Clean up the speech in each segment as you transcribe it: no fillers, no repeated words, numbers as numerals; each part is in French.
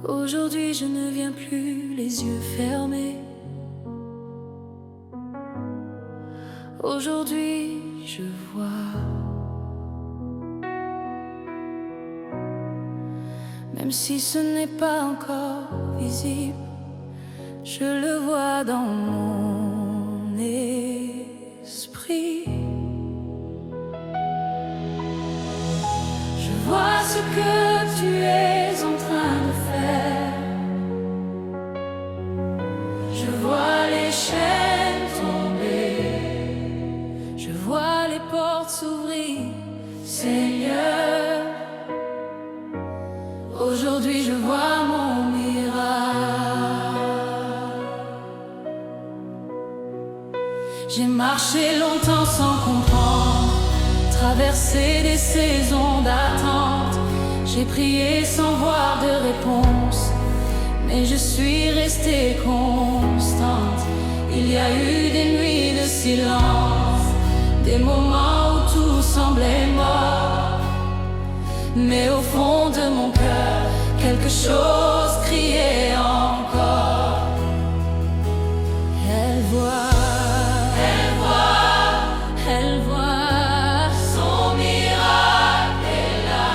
Aujourd'hui je ne viens plus les yeux fermés. Aujourd'hui je vois. Même si ce n'est pas encore visible, je le vois dans mon esprit. Je vois ce que tu es en train de faire. Je vois les chaînes tomber. Je vois les portes s'ouvrir, Seigneur. Aujourd'hui je vois mon miracle. J'ai marché longtemps sans comprendre, traversé des saisons d'attente. J'ai prié sans voir de réponse, mais je suis restée constante. Il y a eu des nuits de silence, des moments où tout semblait mort, mais au fond de mon cœur, quelque chose criait encore. Elle voit, elle voit, elle voit, son miracle est là.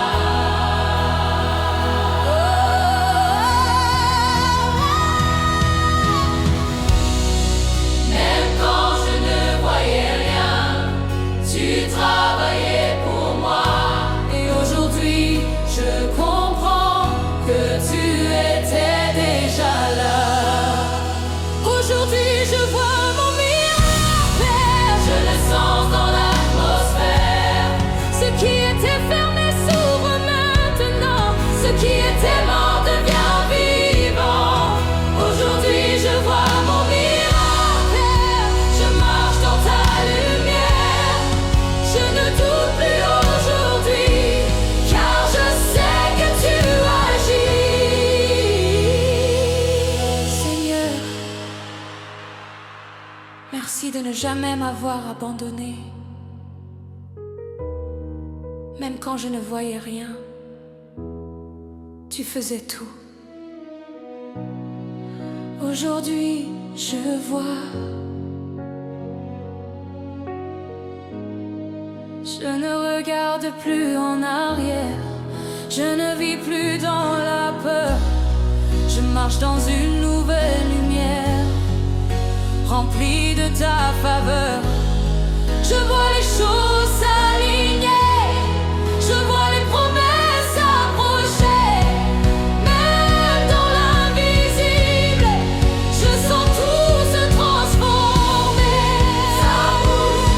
Même quand je ne voyais rien, tu travaillais pour moi. Et aujourd'hui, je comprends que tu étais déjà là. Aujourd'hui, je vois mon miracle. Je le sens dans l'atmosphère. Ce qui était fermé s'ouvre maintenant. Ce qui était mort devient vivant. Aujourd'hui, je vois mon miracle. Je marche dans ta lumière. Je ne doute plus aujourd'hui, car je sais que tu agis. Seigneur, merci de ne jamais m'avoir abandonné. Même quand je ne voyais rien, tu faisais tout. Aujourd'hui, je vois. Je ne regarde plus en arrière. Je ne vis plus dans la peur. Je marche dans une nouvelle lumière, remplie de ta faveur. Je vois les choses s'aligner. Je vois les promesses approcher. Même dans l'invisible, je sens tout se transformer. Ça bouge,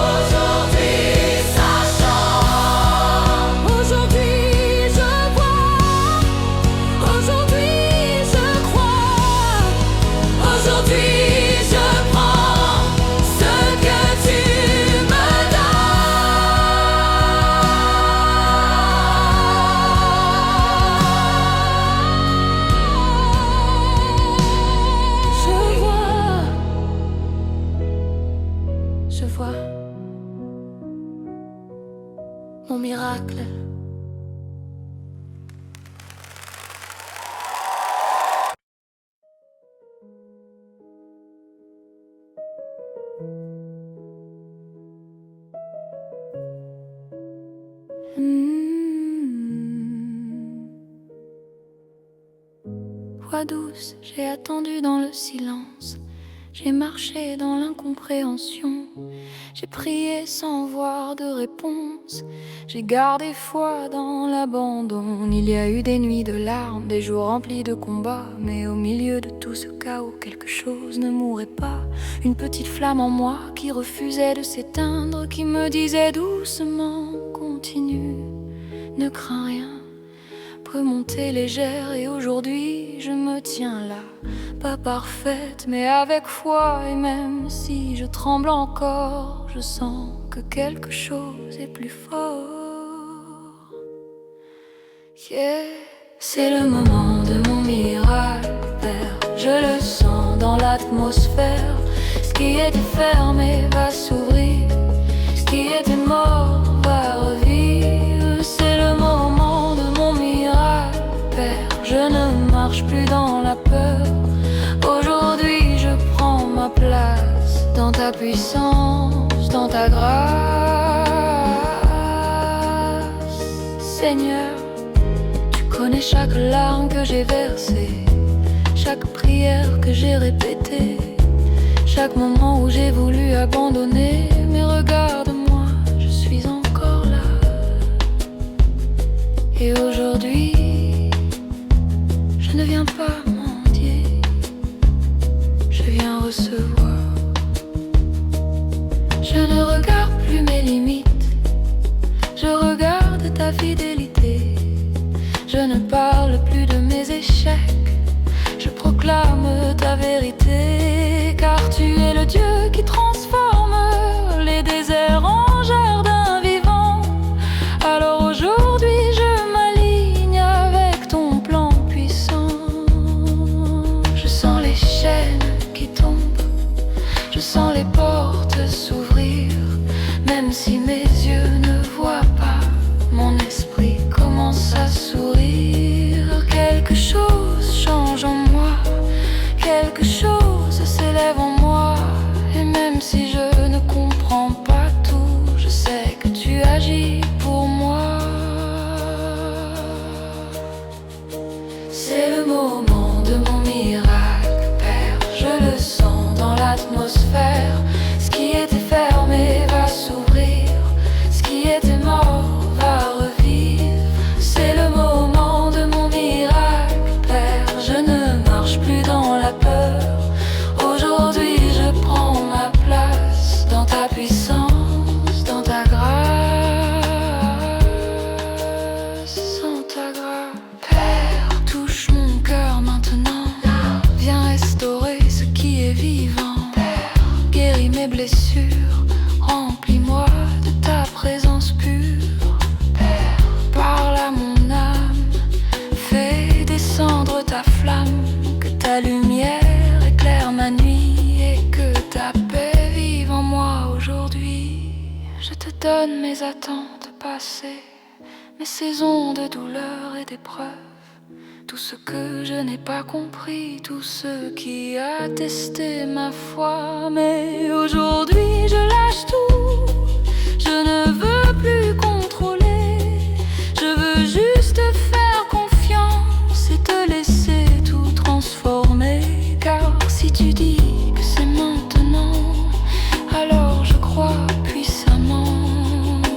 aujourd'hui ça change. Aujourd'hui je vois, aujourd'hui je crois. Aujourd'hui je prends ce que tu me donnes. Je vois mon miracle. Voix douce, j'ai attendu dans le silence. J'ai marché dans l'incompréhension. J'ai prié sans voir de réponse. J'ai gardé foi dans l'abandon. Il y a eu des nuits de larmes, des jours remplis de combats. Mais au milieu de tout ce chaos, quelque chose ne mourait pas. Une petite flamme en moi qui refusait de s'éteindre, qui me disait doucement, continue, ne crains rien. Remontée légère, et aujourd'hui je me tiens là, pas parfaite mais avec foi. Et même si je tremble encore, je sens que quelque chose est plus fort. Yeah. C'est le moment de mon miracle, Père. Je le sens dans l'atmosphère. Ce qui était fermé va s'ouvrir, ce qui était mort va revivre. C'est le moment de mon miracle. ta puissance, dans ta grâce. Seigneur, tu connais chaque larme que j'ai versée, chaque prière que j'ai répétée, chaque moment où j'ai voulu abandonner. Mais regarde-moi, je suis encore là. Et aujourd'hui, je ne viens pas mendier, je viens recevoir. Je ne regarde plus mes limites, je regarde ta fidélité. Je ne parle plus de mes échecs, je proclame ta vérité. Car tu es le Dieu qui transforme les déserts en jardins vivants. Alors aujourd'hui je m'aligne avec ton plan puissant. Je sens les chaînes qui tombent, je sens les portes s'ouvrir. Même si mes yeux ne voient pas, mon esprit commence à sourire. Quelque chose change en moi, quelque chose s'élève en moi. Et même si je ne comprends pas tout, je sais que tu agis pour moi. C'est le moment de mon miracle, Père, je le sens dans l'atmosphère. Ce qui était fermé va s'ouvrir, ce qui était mort va revivre. C'est le moment de mon miracle, Père, je ne marche plus dans la peur. Aujourd'hui je prends ma place dans ta puissance, dans ta grâce, dans ta grâce. Père, touche mon cœur maintenant, viens restaurer ce qui est vivant. Père, guéris mes blessures, remplis-moi de ta présence pure. Père, parle à mon âme, fais descendre ta flamme, que ta lumière éclaire ma nuit et que ta paix vive en moi aujourd'hui. Je te donne mes attentes passées, mes saisons de douleur et d'épreuve, tout ce que je n'ai pas compris, tout ce qui a testé ma foi. Mais aujourd'hui je lâche tout, je ne veux plus contrôler, je veux juste faire confiance et te laisser tout transformer. Car si tu dis que c'est maintenant, alors je crois puissamment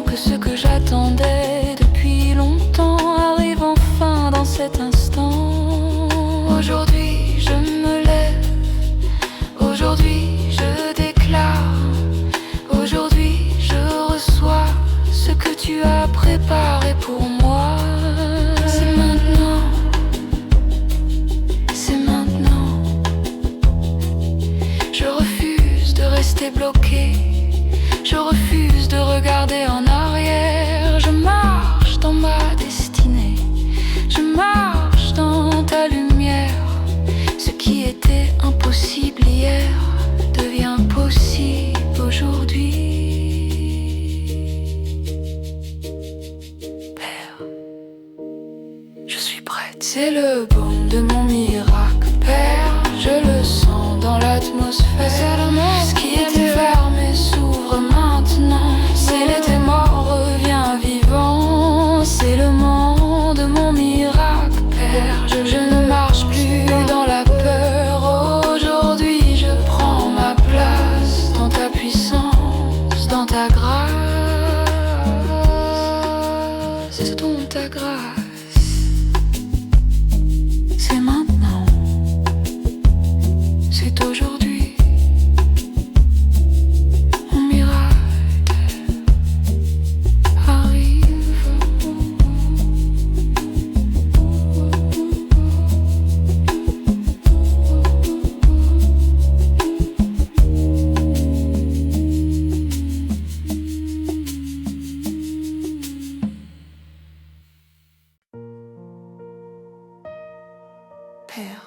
que ce que j'attendais depuis longtemps arrive enfin dans cet instant. Aujourd'hui je me lève, aujourd'hui je déclare, aujourd'hui je reçois ce que tu as préparé pour moi. C'est maintenant, c'est maintenant. Je refuse de rester bloqué, je refuse de regarder en arrière. Je marche dans ma destinée, je marche dans ta lumière. Ce qui était impossible hier devient possible aujourd'hui. Père, je suis prête. C'est le baume de mon miracle, Père, je le sens dans l'atmosphère. Ce qui était fermé s'ouvre maintenant, s'il était mort revient vivant. C'est le moment de mon miracle, Père, je ne marche plus dans la peur. Aujourd'hui je prends ma place dans ta puissance, dans ta grâce, dans ta grâce. C'est maintenant, c'est aujourd'hui. Mon miracle arrive. Père,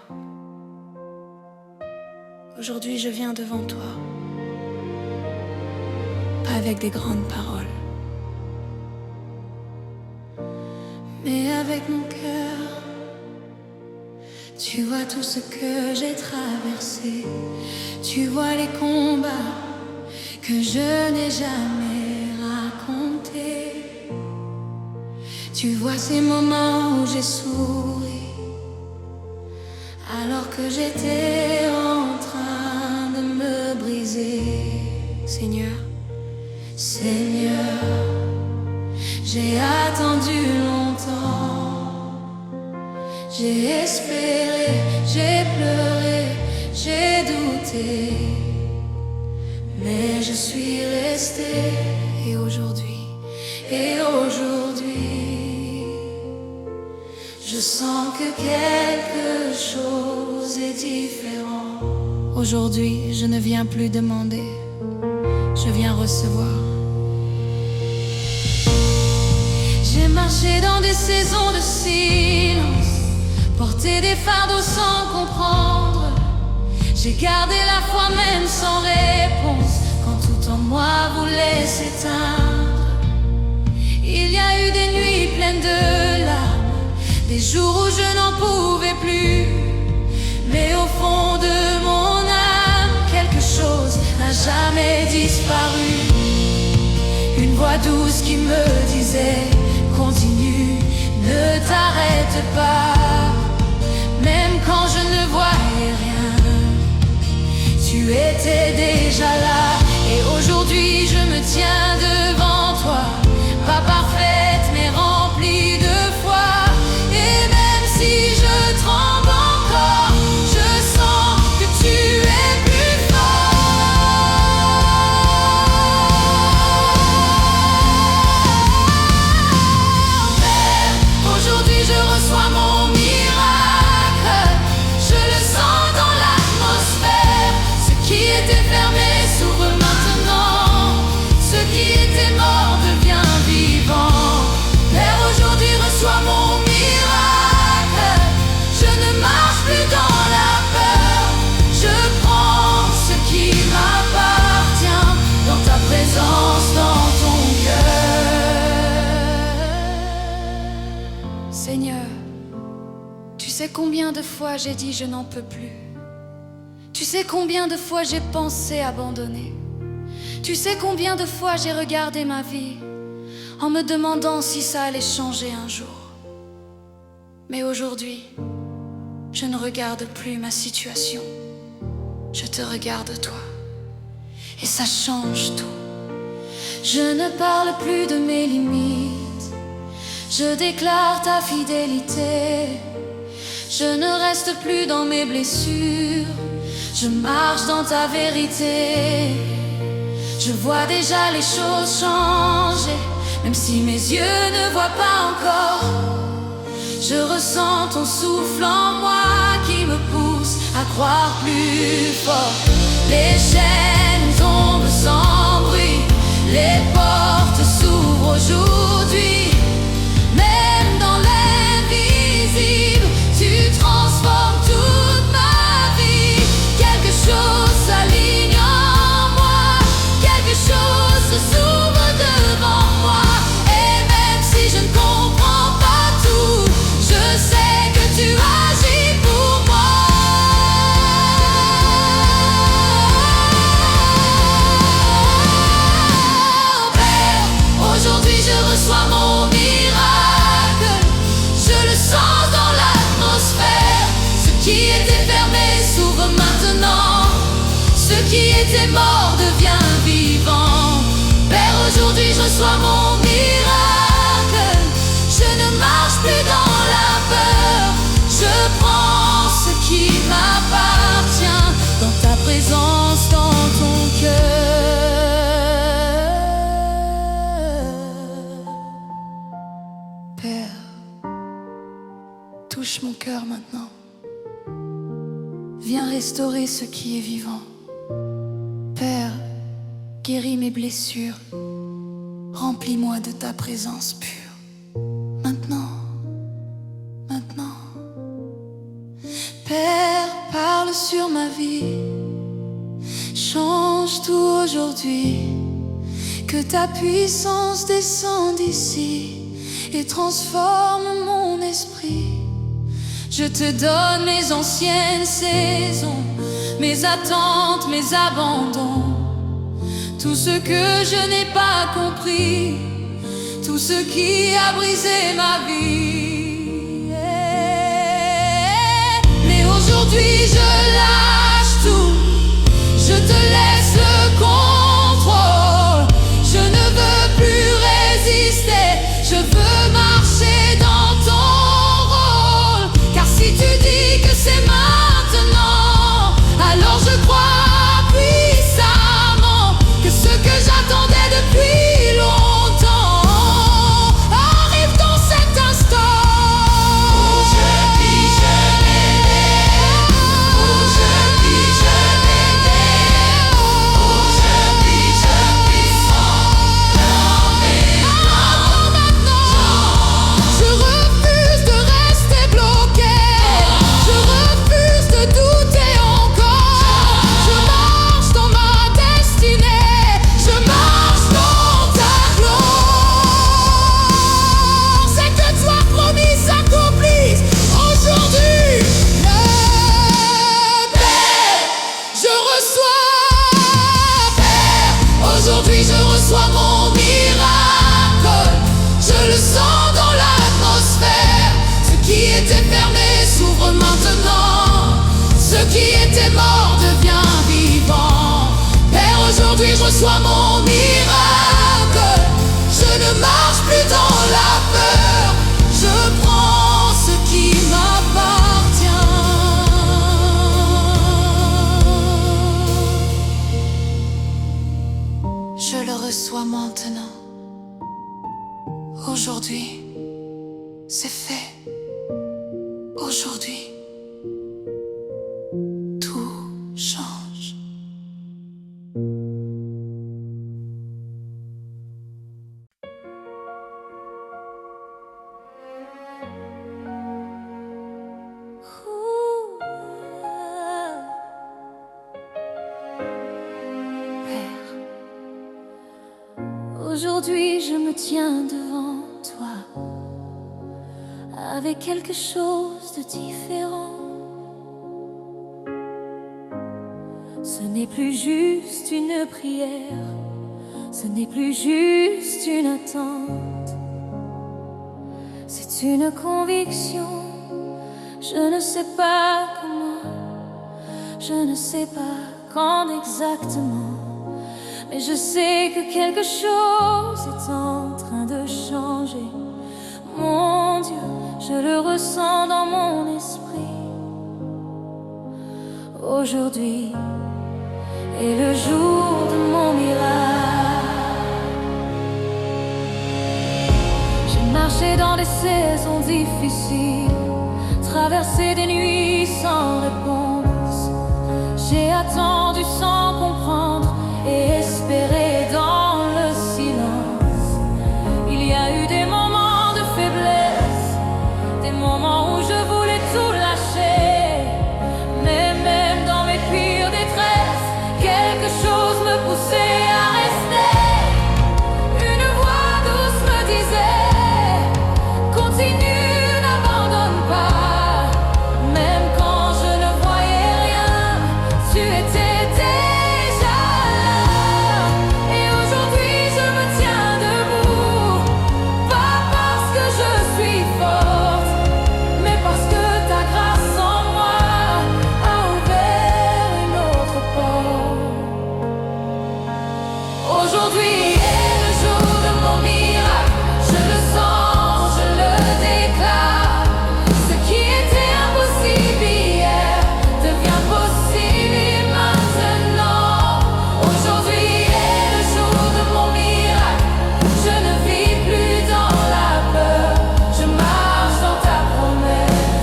aujourd'hui je viens devant toi, pas avec des grandes paroles, mais avec mon cœur. Tu vois tout ce que j'ai traversé, tu vois les combats que je n'ai jamais raconté. Tu vois ces moments où j'ai souri alors que j'étais en train de me briser. Seigneur, Seigneur, j'ai attendu longtemps, j'ai espéré, j'ai pleuré, j'ai douté, mais je suis restée. Et aujourd'hui, je sens que quelque chose est différent. Aujourd'hui, je ne viens plus demander, je viens recevoir. J'ai marché dans des saisons de silence, porté des fardeaux sans comprendre. J'ai gardé la foi même sans réponse, quand tout en moi voulait s'éteindre. Il y a eu des nuits pleines de larmes, des jours où je n'en pouvais plus. Mais au fond de mon âme, quelque chose n'a jamais disparu. Une voix douce qui me disait: continue, ne t'arrête pas. Même quand je ne voyais rien, tu étais déjà là. Et aujourd'hui je me tiens devant toi, pas parfaite mais remplie de foi. Et même si je tremble encore, je sens que tu es plus fort. Père, aujourd'hui je reçois mon miracle, je le sens dans l'atmosphère. Ce qui était fermé s'ouvre maintenant, ce qui était mort devient vivant. Père, aujourd'hui reçois mon miracle, je ne marche plus dans la peur. Je prends ce qui m'appartient dans ta présence, dans ton cœur. Seigneur, tu sais combien de fois j'ai dit je n'en peux plus. Tu sais combien de fois j'ai pensé abandonner. Tu sais combien de fois j'ai regardé ma vie en me demandant si ça allait changer un jour. Mais aujourd'hui, je ne regarde plus ma situation, je te regarde toi, et ça change tout. Je ne parle plus de mes limites, je déclare ta fidélité. Je ne reste plus dans mes blessures, je marche dans ta vérité. Je vois déjà les choses changer, même si mes yeux ne voient pas encore. Je ressens ton souffle en moi qui me pousse à croire plus fort. Les chaînes tombent sans bruit, les portes s'ouvrent aujourd'hui. Même dans l'invisible, tu transformes toute ma vie. Quelque chose s'aligne en moi, quelque chose se s'ouvre devant moi. Et même si je ne comprends pas tout, je sais que tu agis pour moi. Père, aujourd'hui je reçois mon miracle, je le sens dans l'atmosphère. Ce qui était fermé s'ouvre maintenant, ce qui était mort devient vivant. Père, aujourd'hui je reçois mon miracle, je ne marche plus dans la peur. Je prends ce qui m'appartient dans ta présence, dans ton cœur. Père, touche mon cœur maintenant. Viens restaurer ce qui est vivant. Père, guéris mes blessures. Remplis-moi de ta présence pure. Maintenant, maintenant. Père, parle sur ma vie. Change tout aujourd'hui. Que ta puissance descende ici et transforme mon esprit. Je te donne mes anciennes saisons, mes attentes, mes abandons. tout ce que je n'ai pas compris, tout ce qui a brisé ma vie. Mais aujourd'hui je lâche tout, je te laisse le contrôle. Je ne veux plus résister, je veux marcher dans ton rôle. Car si tu dis que c'est maintenant, alors je crois puissamment que ce que j'attendais depuis longtemps arrive dans cet instant. Aujourd'hui je m'élève, aujourd'hui je m'élève, aujourd'hui je puisse proclamer maintenant. Je refuse de rester bloqué, je refuse de douter encore. Je marche dans ma destinée, je marche dans ta gloire. C'est que toi promis s'accomplisse aujourd'hui. Le Père, je reçois, Père, aujourd'hui je reçois mon miracle. Je le sens dans l'atmosphère. Ce qui était fermé s'ouvre maintenant. Ce qui était mort devient vivant. Père, aujourd'hui je reçois mon miracle. Je ne marche plus dans la peur. Je prends ce qui m'appartient. Je le reçois maintenant. Aujourd'hui, c'est fait. Aujourd'hui, tout change. Père, aujourd'hui je me tiens devant toi avec quelque chose de différent. Ce n'est plus juste une prière, ce n'est plus juste une attente. C'est une conviction, je ne sais pas comment, je ne sais pas quand exactement, mais je sais que quelque chose est en train de changer. Mon Dieu, je le ressens dans mon esprit. Aujourd'hui est le jour de mon miracle. J'ai marché dans des saisons difficiles, traversé des nuits sans réponse. J'ai attendu sans comprendre et espéré dans le silence. Il y a eu des moments de faiblesse, des moments où je voulais tout lâcher. Mais même dans mes pires détresses, quelque chose me poussait à rester. Une voix douce me disait: continue, n'abandonne pas. Même quand je ne voyais rien, tu étais déjà là. Et aujourd'hui je me tiens debout, pas parce que je suis forte, mais parce que ta grâce en moi a ouvert une autre porte. Aujourd'hui est le jour de mon miracle. Je le sens, je le déclare. Ce qui était impossible hier devient possible maintenant. Aujourd'hui est le jour de mon miracle. Je ne vis plus dans la peur. Je marche dans ta promesse.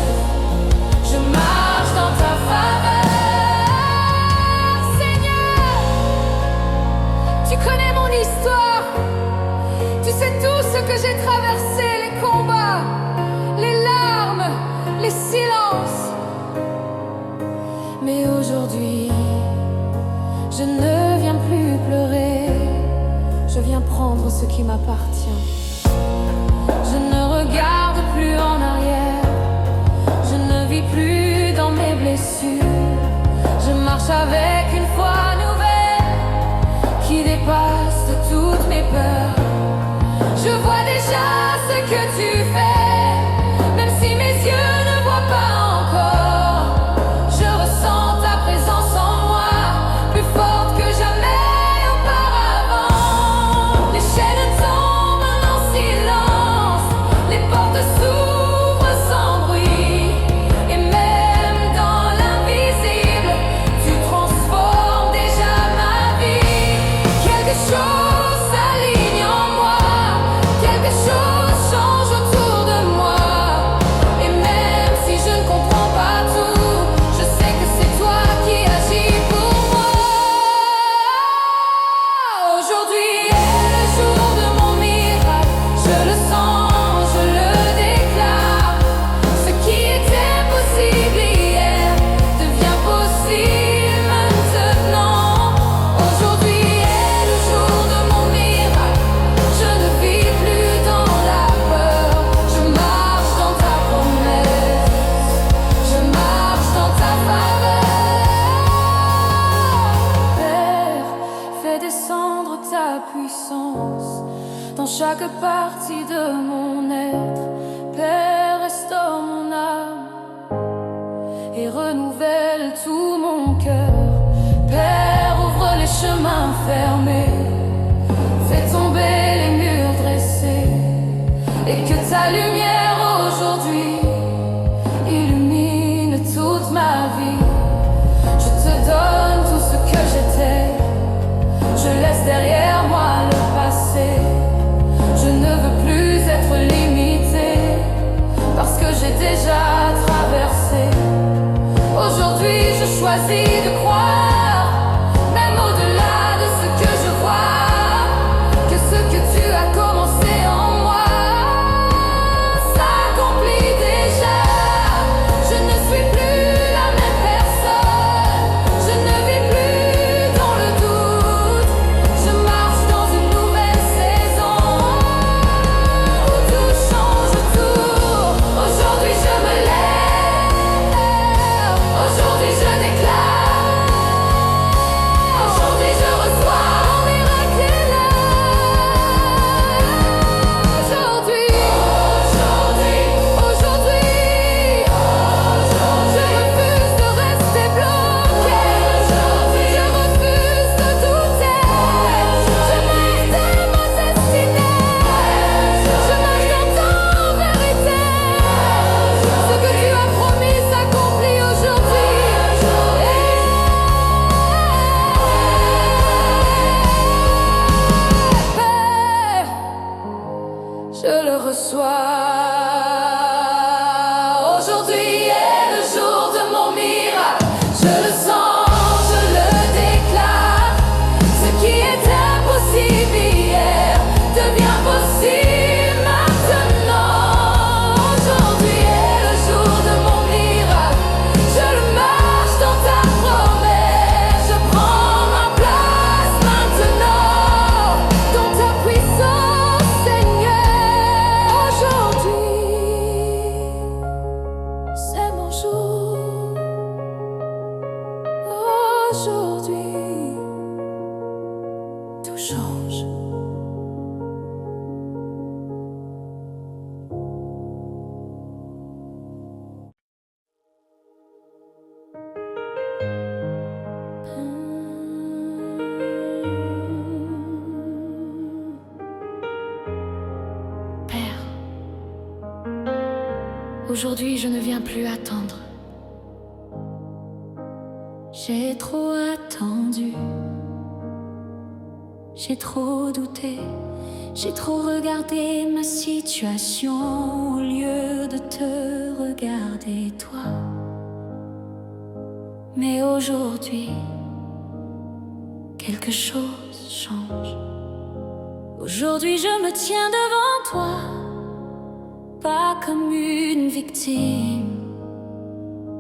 Je marche dans ta faveur. Seigneur, tu connais mon histoire. Tu sais tout ce que j'ai traversé, les combats, les larmes, les silences. Mais aujourd'hui, je ne viens plus pleurer. Je viens prendre ce qui m'appartient. Je ne regarde plus en arrière. Je ne vis plus dans mes blessures. Je marche avec une foi nouvelle qui dépasse chemins fermés, fais tomber les murs dressés, et que ta lumière aujourd'hui illumine toute ma vie. Je te donne tout ce que j'étais, je laisse derrière moi le passé. Je ne veux plus être limité, parce que j'ai déjà traversé. Aujourd'hui je choisis de croire, même au-delà de ce que je vois, que ce que tu as commencé en moi s'accomplit déjà. Je ne suis plus la même personne, je ne vis plus dans le doute. Je marche dans une nouvelle saison où tout change tout. Aujourd'hui je me lève, aujourd'hui je déclare, aujourd'hui je reçois mon miracle. Aujourd'hui, je refuse de rester bloqué. Je refuse de douter. Je marche dans ma destinée. Je marche dans ta vérité. Ce que tu as promis s'accomplit aujourd'hui. Je le reçois. Aujourd'hui est le jour de mon miracle. Je le sens, je le déclare. Ce qui était impossible hier devient possible maintenant. Aujourd'hui est le jour de mon miracle. Je le marche dans ta promesse. Je prends ma place maintenant dans ta puissance, Seigneur. Aujourd'hui, c'est mon jour. Aujourd'hui, tout change. Père, aujourd'hui je ne viens plus attendre. J'ai trop attendu, j'ai trop douté, j'ai trop regardé ma situation au lieu de te regarder toi. Mais aujourd'hui, quelque chose change. Aujourd'hui je me tiens devant toi, pas comme une victime,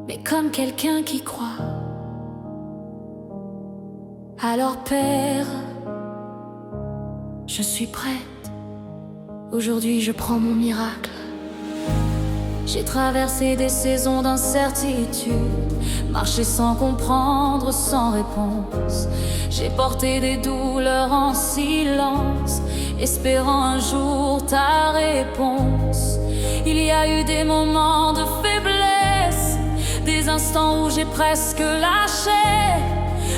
mais comme quelqu'un qui croit. Alors Père, je suis prête. Aujourd'hui je prends mon miracle. J'ai traversé des saisons d'incertitude, marché sans comprendre, sans réponse. J'ai porté des douleurs en silence, espérant un jour ta réponse. Il y a eu des moments de faiblesse, des instants où j'ai presque lâché.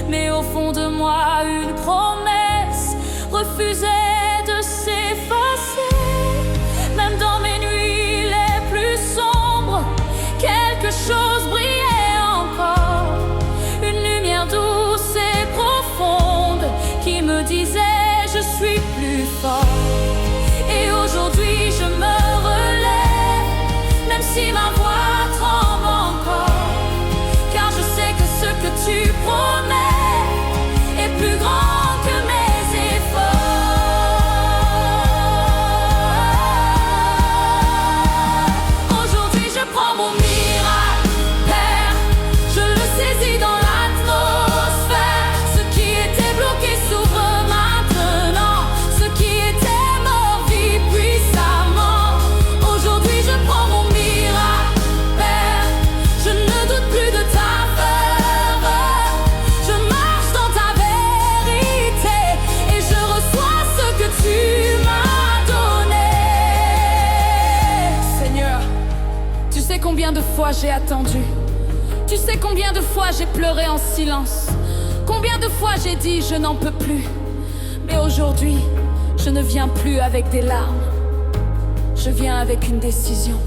Mais au fond de moi, une promesse refusait de s'effacer. Même dans mes nuits les plus sombres, quelque chose brillait encore. Une lumière douce et profonde qui me disait je suis plus fort. Et aujourd'hui je me relève, même si ma voix tremble encore, car je sais que ce que tu promets est plus grand que mes efforts. Aujourd'hui je prends mon miracle, Père, je le saisis dans l'atmosphère. Ce qui était bloqué s'ouvre maintenant, ce qui était mort vit puissamment. Aujourd'hui je prends mon miracle, Père, je ne doute plus de ta faveur. Je marche dans ta vérité et je reçois ce que tu m'as donné. Seigneur, tu sais combien de fois j'ai attendu, tu sais combien de fois j'ai pleuré en silence. Combien de fois j'ai dit je n'en peux plus. Mais aujourd'hui, je ne viens plus avec des larmes. Je viens avec une décision.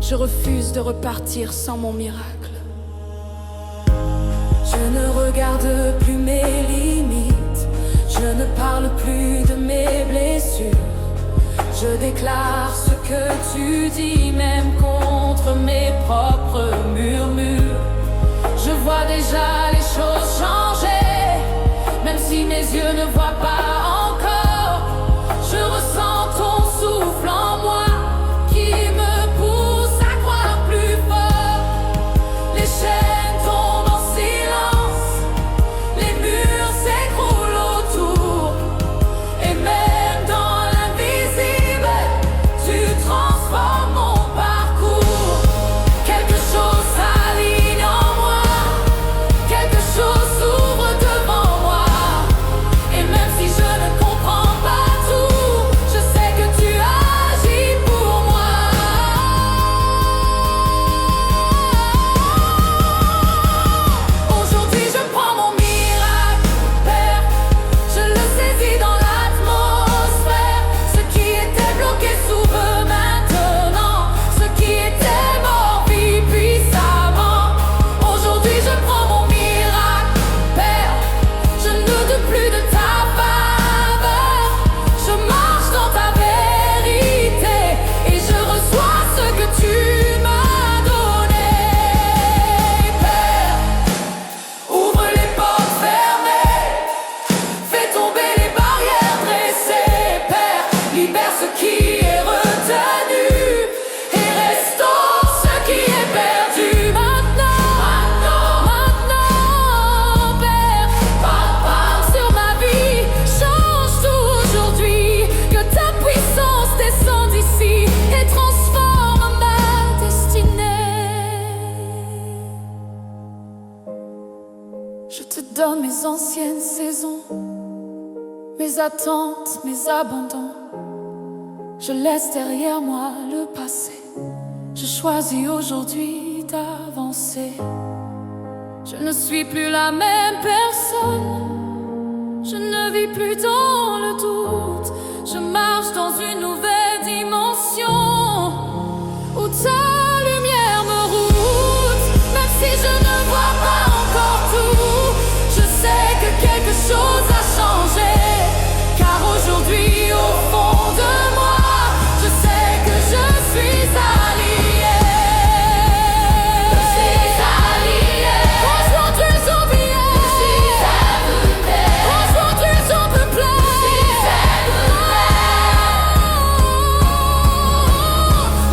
Je refuse de repartir sans mon miracle. Je ne regarde plus mes limites. Je ne parle plus de mes blessures. Je déclare ce que tu dis, même contre mes propres murmures. Je vois déjà les choses changer, même si mes yeux ne voient pas encore. Je ressens ton souffle en moi qui me pousse à croire plus fort. Les chaînes tombent en silence, les murs s'écroulent autour. Et même dans l'invisible, tu transformes mon parcours. Quelque chose s'aligne en moi, quelque chose s'ouvre devant moi. Et même si je ne comprends pas tout, je sais que tu agis pour moi. Aujourd'hui je prends mon miracle, Père. Je le saisis dans l'atmosphère. Ce qui était bloqué s'ouvre maintenant. Ce qui était mort vit puissamment. Aujourd'hui je prends mon miracle, Père. Je ne doute plus de ta faveur. Je marche dans ta vérité et je reçois ce que tu m'as donné. Père, ouvre les portes fermées, fais tomber les barrières dressées. Père, libère ce qui est retenu et restaure ce qui est perdu. Maintenant, Père, parle sur ma vie, change tout aujourd'hui. Que ta puissance descende ici et transforme ma destinée. Je te donne mes anciennes saisons, mes attentes, mes abandons. Je laisse derrière moi le passé. Je choisis aujourd'hui d'avancer. Je ne suis plus la même personne. Je ne vis plus dans le doute. Je marche dans une nouvelle dimension où ta lumière me route. Même si je ne vois pas encore tout, je sais que quelque chose a changé. Car aujourd'hui, au fond de moi, je sais que je suis allié. Je suis allié. Aujourd'hui, j'en viens. Je suis allié. Aujourd'hui, j'en peux plus. Je suis allié.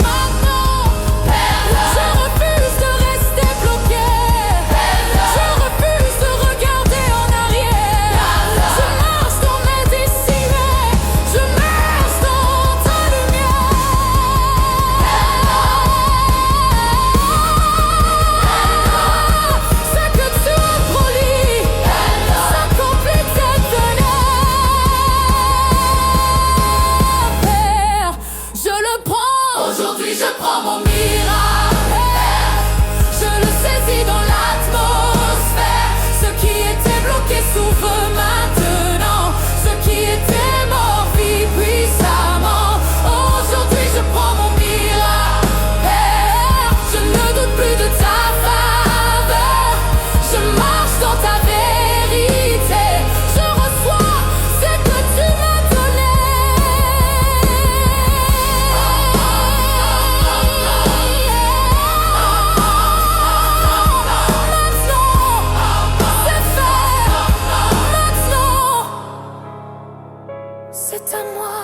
Maintenant, je refuse de rester bloqué. Je refuse de regarder en arrière. Je marche dans mes décisions. Je marche dans ta lumière. Ce que tu relis s'accomplit maintenant. Père, je le prends. Aujourd'hui je prends mon miracle. Je le saisis dans l'atmosphère. Ce qui était bloqué s'ouvre maintenant. Ce qui était mort vit puissamment. Aujourd'hui je prends mon miracle. Père, je ne doute plus de ta faveur. Je marche dans ta vérité. Je reçois ce que tu m'as donné. Maintenant, c'est fait. Maintenant, c'est à moi.